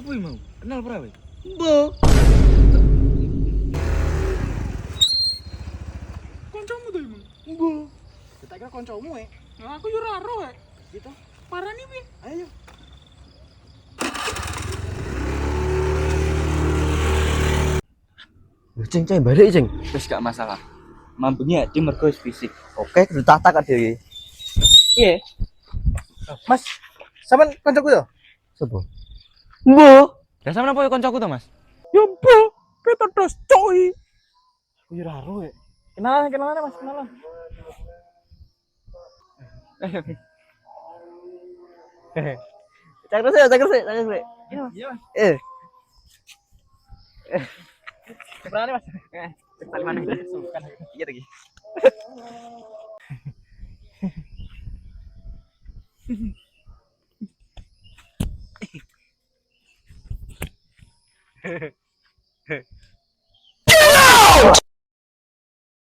Apa mau? Kenal perawe? Bo. Kancamu tuh emang. Bo. Kita kira koncomu Nah, aku yo ora ero Gitu. Parani piye? Ayo. Ceng ceng balik ceng. Terus gak masalah. Mampunya di mergo fisik. Oke, kudu tata kan dhewe. Iya. Mas, sampean kancaku ya? Sopo? Bo. Dan sama apa ya koncoku tuh, Mas? Yo bo, kita dos coy. Aku yo ora ero Kenalan Mas, kenalan. Cak terus ya. Iya, Mas. Eh. Kenalan Mas. Paling mana? Iya lagi.